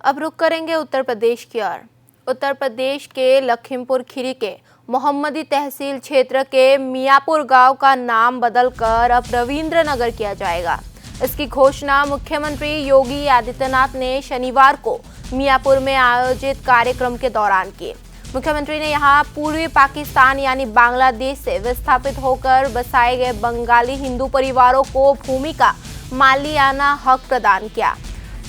अब रुक करेंगे उत्तर प्रदेश की ओर। उत्तर प्रदेश के लखीमपुर खीरी के मोहम्मदी तहसील क्षेत्र के मियापुर गांव का नाम बदलकर अब रविंद्र नगर किया जाएगा। इसकी घोषणा मुख्यमंत्री योगी आदित्यनाथ ने शनिवार को मियापुर में आयोजित कार्यक्रम के दौरान की। मुख्यमंत्री ने यहां पूर्वी पाकिस्तान यानी बांग्लादेश से विस्थापित होकर बसाए गए बंगाली हिंदू परिवारों को भूमि का मालियाना हक प्रदान किया।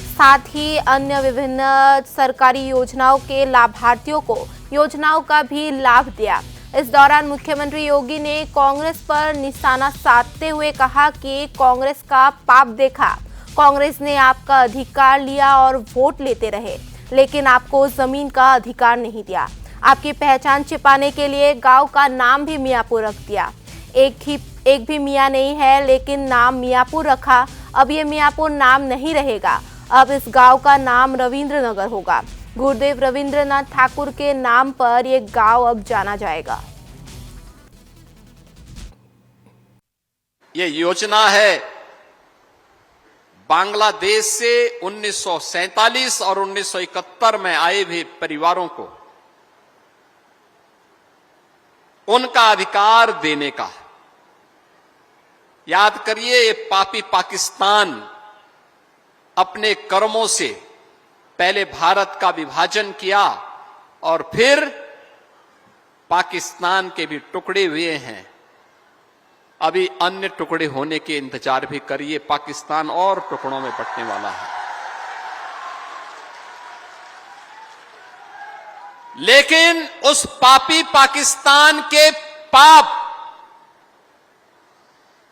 साथ ही अन्य विभिन्न सरकारी योजनाओं के लाभार्थियों को योजनाओं का भी लाभ दिया। इस दौरान मुख्यमंत्री योगी ने कांग्रेस पर निशाना साधते हुए कहा कि कांग्रेस का पाप देखा। कांग्रेस ने आपका अधिकार लिया और वोट लेते रहे, लेकिन आपको जमीन का अधिकार नहीं दिया। आपकी पहचान छिपाने के लिए गांव का नाम भी मियापुर रख दिया। एक भी मियाँ नहीं है, लेकिन नाम मियापुर रखा। अब ये मियापुर नाम नहीं रहेगा, अब इस गांव का नाम रविंद्र नगर होगा। गुरुदेव रविंद्रनाथ ठाकुर के नाम पर ये गांव अब जाना जाएगा। ये योजना है बांग्लादेश से 1947 और 1971 में आए हुए परिवारों को उनका अधिकार देने का। याद करिए, ये पापी पाकिस्तान अपने कर्मों से पहले भारत का विभाजन किया और फिर पाकिस्तान के भी टुकड़े हुए हैं। अभी अन्य टुकड़े होने के इंतजार भी करिए, पाकिस्तान और टुकड़ों में बंटने वाला है। लेकिन उस पापी पाकिस्तान के पाप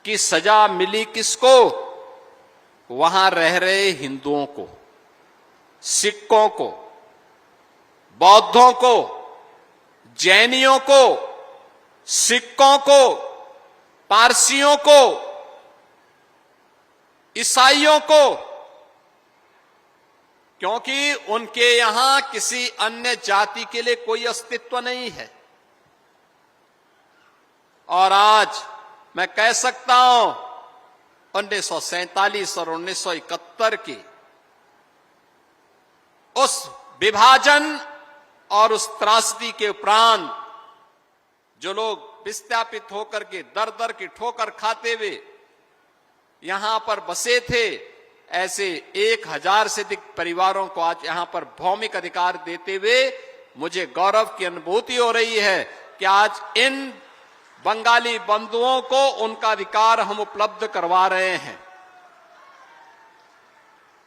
की सजा मिली किसको? वहां रह रहे हिंदुओं को, सिखों को, बौद्धों को, जैनियों को, सिखों को, पारसियों को, ईसाइयों को, क्योंकि उनके यहां किसी अन्य जाति के लिए कोई अस्तित्व नहीं है। और आज मैं कह सकता हूं 1947 और 1971 की उस विभाजन और उस त्रासदी के उपरांत जो लोग विस्थापित होकर के दर दर की ठोकर खाते हुए यहां पर बसे थे, ऐसे 1000 से अधिक परिवारों को आज यहां पर भौमिक अधिकार देते हुए मुझे गौरव की अनुभूति हो रही है कि आज इन बंगाली बंधुओं को उनका अधिकार हम उपलब्ध करवा रहे हैं।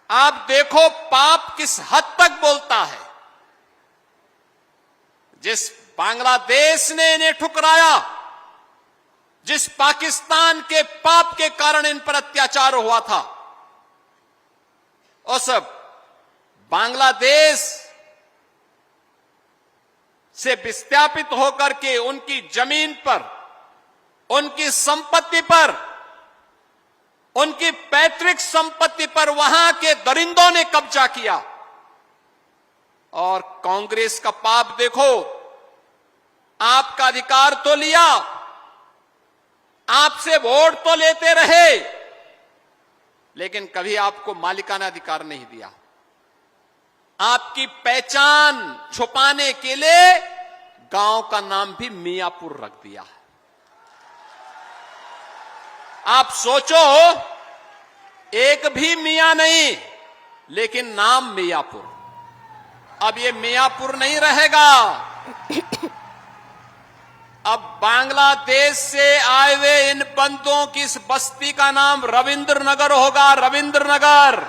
आप देखो पाप किस हद तक बोलता है। जिस बांग्लादेश ने इन्हें ठुकराया, जिस पाकिस्तान के पाप के कारण इन पर अत्याचार हुआ था, उस बांग्लादेश से विस्थापित होकर के उनकी जमीन पर, उनकी संपत्ति पर, उनकी पैतृक संपत्ति पर वहां के दरिंदों ने कब्जा किया। और कांग्रेस का पाप देखो, आपका अधिकार तो लिया, आपसे वोट तो लेते रहे, लेकिन कभी आपको मालिकाना अधिकार नहीं दिया। आपकी पहचान छुपाने के लिए गांव का नाम भी मियापुर रख दिया। आप सोचो, एक भी मियां नहीं, लेकिन नाम मियापुर। अब ये मियापुर नहीं रहेगा, अब बांग्लादेश से आए हुए इन बंदों की इस बस्ती का नाम रविंद्र नगर होगा। रविंद्र नगर।